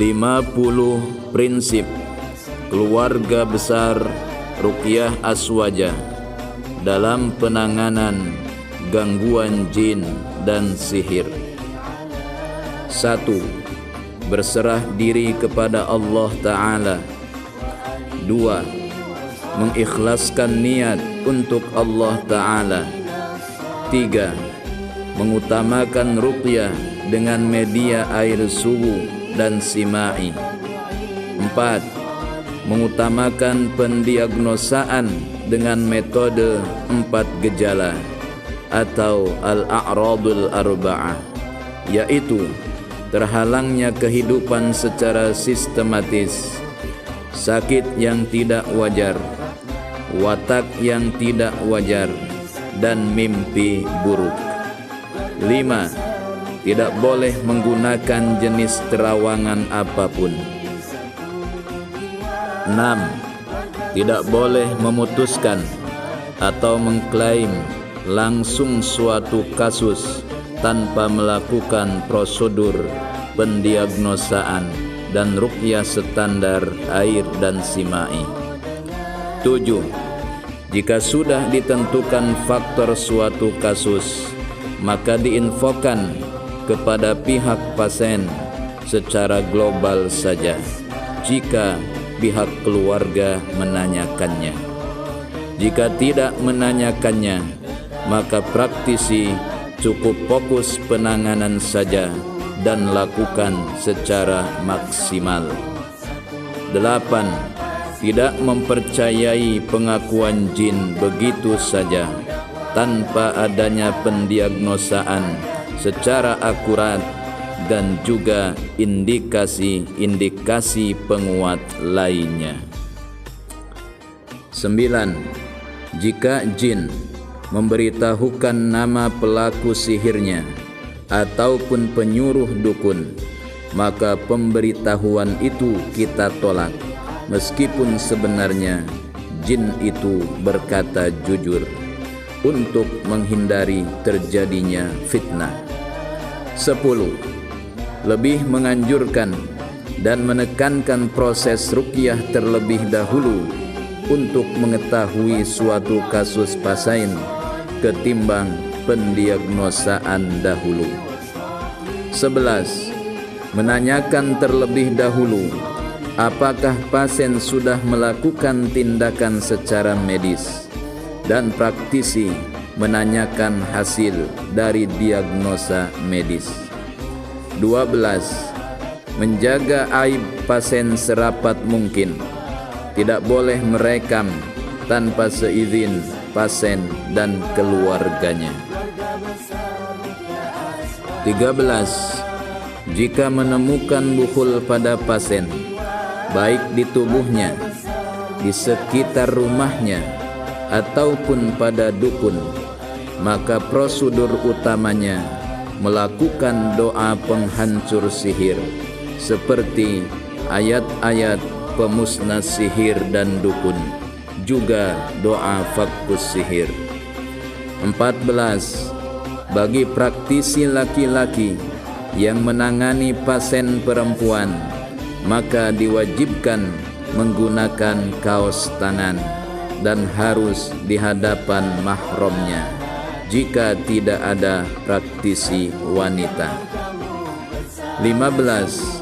50 prinsip keluarga besar Ruqyah Aswaja dalam penanganan gangguan jin dan sihir. 1. Berserah diri kepada Allah Ta'ala. 2. Mengikhlaskan niat untuk Allah Ta'ala. 3. Mengutamakan ruqyah dengan media air suwu dan simai. 4. Mengutamakan pendiagnosaan dengan metode 4 gejala atau al-a'radul arba'ah, yaitu terhalangnya kehidupan secara sistematis, sakit yang tidak wajar, watak yang tidak wajar, dan mimpi buruk. 5. Tidak boleh menggunakan jenis terawangan apapun. 6. Tidak boleh memutuskan atau mengklaim langsung suatu kasus tanpa melakukan prosedur pendiagnosaan dan ruqyah standar air dan simai. 7. Jika sudah ditentukan faktor suatu kasus, maka diinfokan kepada pihak pasien secara global saja jika pihak keluarga menanyakannya. Jika tidak menanyakannya, maka praktisi cukup fokus penanganan saja dan lakukan secara maksimal. 8. Tidak mempercayai pengakuan jin begitu saja tanpa adanya pendiagnosaan secara akurat dan juga indikasi-indikasi penguat lainnya. 9. Jika jin memberitahukan nama pelaku sihirnya ataupun penyuruh dukun, maka pemberitahuan itu kita tolak, meskipun sebenarnya jin itu berkata jujur, untuk menghindari terjadinya fitnah. 10. Lebih menganjurkan dan menekankan proses ruqyah terlebih dahulu untuk mengetahui suatu kasus pasien ketimbang pendiagnosaan dahulu. 11. Menanyakan terlebih dahulu apakah pasien sudah melakukan tindakan secara medis, dan praktisi menanyakan hasil dari diagnosa medis. 12. Menjaga aib pasien serapat mungkin. Tidak boleh merekam tanpa seizin pasien dan keluarganya. 13. Jika menemukan bukhul pada pasien, baik di tubuhnya, di sekitar rumahnya, ataupun pada dukun, maka prosedur utamanya melakukan doa penghancur sihir seperti ayat-ayat pemusnah sihir dan dukun, juga doa fakkus sihir. 14. Bagi praktisi laki-laki yang menangani pasien perempuan, maka diwajibkan menggunakan kaos tangan dan harus di hadapan mahramnya jika tidak ada praktisi wanita. 15.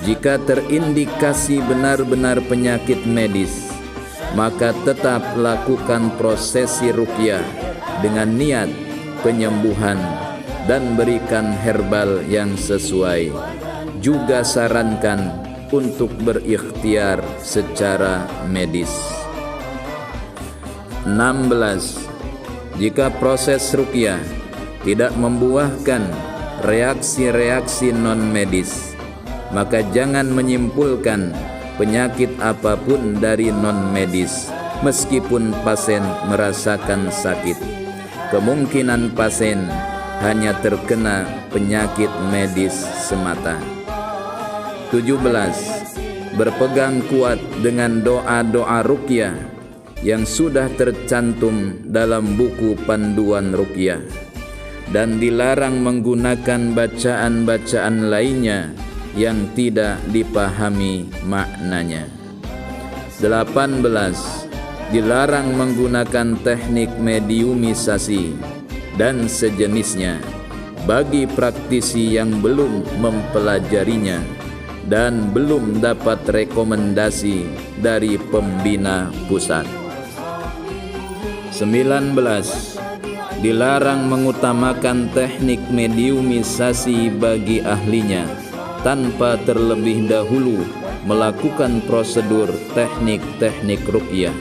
Jika terindikasi benar-benar penyakit medis, maka tetap lakukan prosesi ruqyah dengan niat penyembuhan dan berikan herbal yang sesuai. Juga sarankan untuk berikhtiar secara medis. 16. Jika proses ruqyah tidak membuahkan reaksi-reaksi non-medis, maka jangan menyimpulkan penyakit apapun dari non-medis meskipun pasien merasakan sakit. Kemungkinan pasien hanya terkena penyakit medis semata. 17. Berpegang kuat dengan doa-doa ruqyah yang sudah tercantum dalam buku panduan ruqyah, dan dilarang menggunakan bacaan-bacaan lainnya yang tidak dipahami maknanya. 18. Dilarang menggunakan teknik mediumisasi dan sejenisnya bagi praktisi yang belum mempelajarinya dan belum dapat rekomendasi dari pembina pusat. 19. Dilarang mengutamakan teknik mediumisasi bagi ahlinya tanpa terlebih dahulu melakukan prosedur teknik-teknik ruqyah.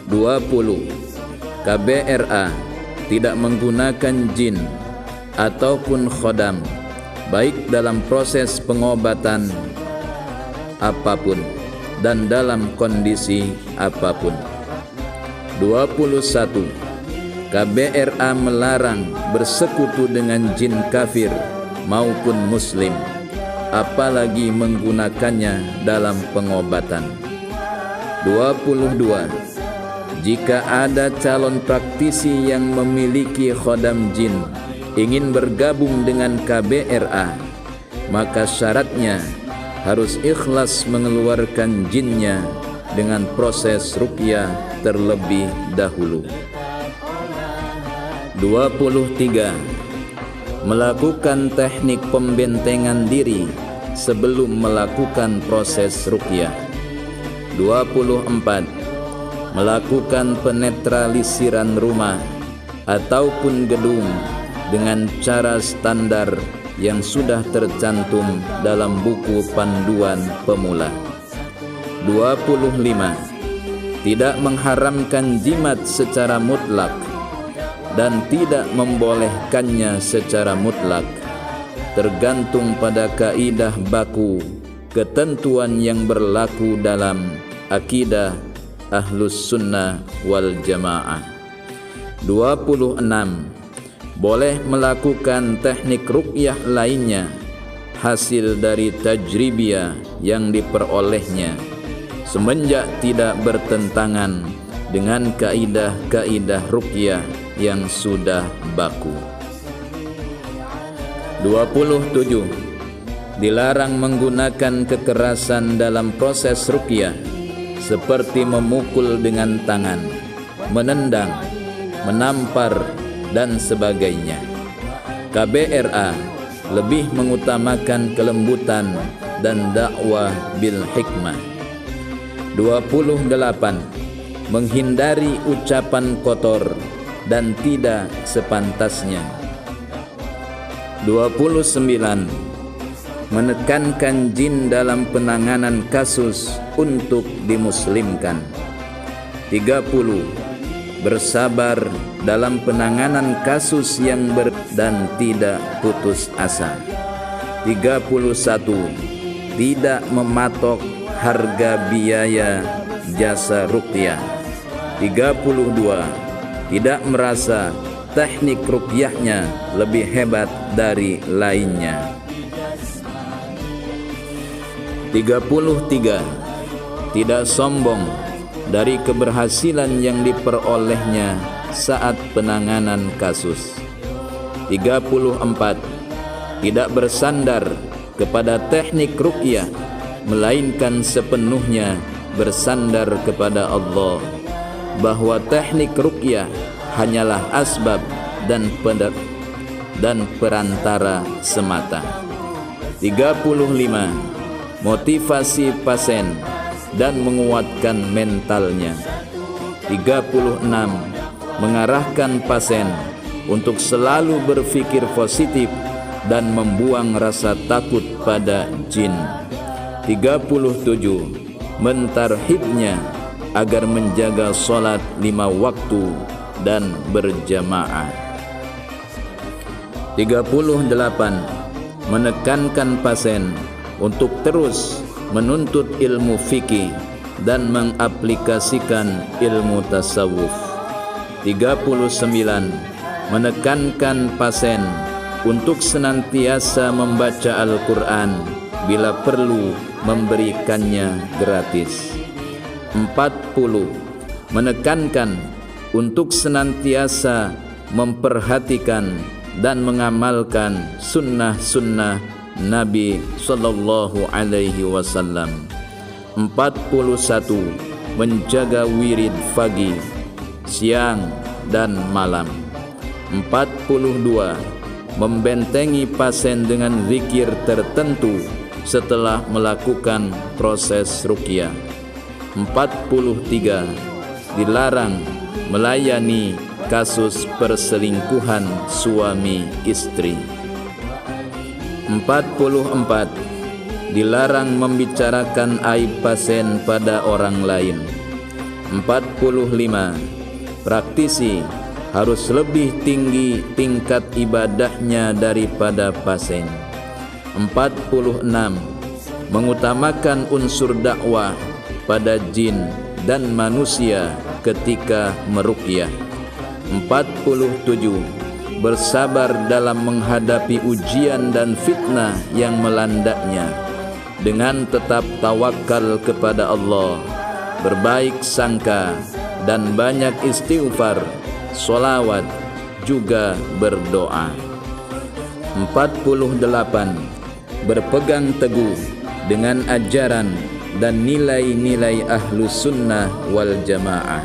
20. KBRA tidak menggunakan jin ataupun khodam baik dalam proses pengobatan apapun dan dalam kondisi apapun. 21. KBRA melarang bersekutu dengan jin kafir maupun muslim, apalagi menggunakannya dalam pengobatan. 22. Jika ada calon praktisi yang memiliki khodam jin ingin bergabung dengan KBRA, maka syaratnya harus ikhlas mengeluarkan jinnya dengan proses ruqyah terlebih dahulu. 23. Melakukan teknik pembentengan diri sebelum melakukan proses ruqyah. 24. Melakukan penetralisiran rumah ataupun gedung dengan cara standar yang sudah tercantum dalam buku panduan pemula. 25. Tidak mengharamkan jimat secara mutlak dan tidak membolehkannya secara mutlak, tergantung pada kaidah baku ketentuan yang berlaku dalam akidah Ahlus Sunnah wal Jamaah. 26. Boleh melakukan teknik ruqyah lainnya hasil dari tajribiyah yang diperolehnya semenjak tidak bertentangan dengan kaidah-kaidah ruqyah yang sudah baku. 27. Dilarang menggunakan kekerasan dalam proses ruqyah seperti memukul dengan tangan, menendang, menampar, dan sebagainya. KBRA lebih mengutamakan kelembutan dan dakwah bil hikmah. 28. Menghindari ucapan kotor dan tidak sepantasnya. 29. Menekankan jin dalam penanganan kasus untuk dimuslimkan. 30. Bersabar dalam penanganan kasus yang dan tidak putus asa. 31. Tidak mematok harga biaya jasa ruqyah. 32. Tidak merasa teknik ruqyahnya lebih hebat dari lainnya. 33. Tidak sombong dari keberhasilan yang diperolehnya saat penanganan kasus. 34. Tidak bersandar kepada teknik ruqyah, melainkan sepenuhnya bersandar kepada Allah, bahwa teknik ruqyah hanyalah asbab dan perantara semata. 35. Motivasi pasien dan menguatkan mentalnya. 36. Mengarahkan pasien untuk selalu berpikir positif dan membuang rasa takut pada jin. 37. Mentarhibnya agar menjaga sholat 5 waktu dan berjamaah. 38. Menekankan pasien untuk terus menuntut ilmu fikih dan mengaplikasikan ilmu tasawuf. 39. Menekankan pasien untuk senantiasa membaca Al-Quran, bila perlu memberikannya gratis. 40. Menekankan untuk senantiasa memperhatikan dan mengamalkan sunnah-sunnah Nabi sallallahu alaihi wasallam. 41. Menjaga wirid pagi, siang, dan malam. 42. Membentengi pasien dengan zikir tertentu setelah melakukan proses ruqyah. 43. Dilarang melayani kasus perselingkuhan suami istri. 44. Dilarang membicarakan aib pasien pada orang lain. 45. Praktisi harus lebih tinggi tingkat ibadahnya daripada pasien. 46. Mengutamakan unsur dakwah pada jin dan manusia ketika meruqyah. 47. Bersabar dalam menghadapi ujian dan fitnah yang melandaknya dengan tetap tawakal kepada Allah, berbaik sangka, dan banyak istighfar, sholawat, juga berdoa. 48. Berpegang teguh dengan ajaran dan nilai-nilai Ahlus Sunnah wal Jamaah.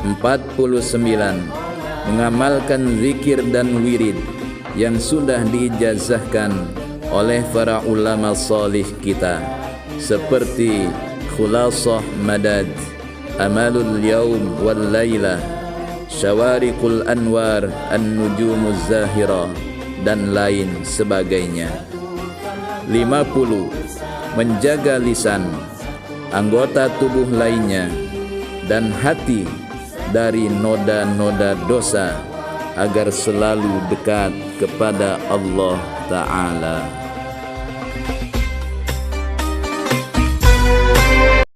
49. Mengamalkan zikir dan wirid yang sudah diijazahkan oleh para ulama salih kita, seperti Khulasah Madad, Amalul Yaum wal Laylah, Syawariqul Anwar, An-Nujumuz Zahira, dan lain sebagainya. 50. Menjaga lisan, anggota tubuh lainnya, dan hati dari noda-noda dosa agar selalu dekat kepada Allah Ta'ala.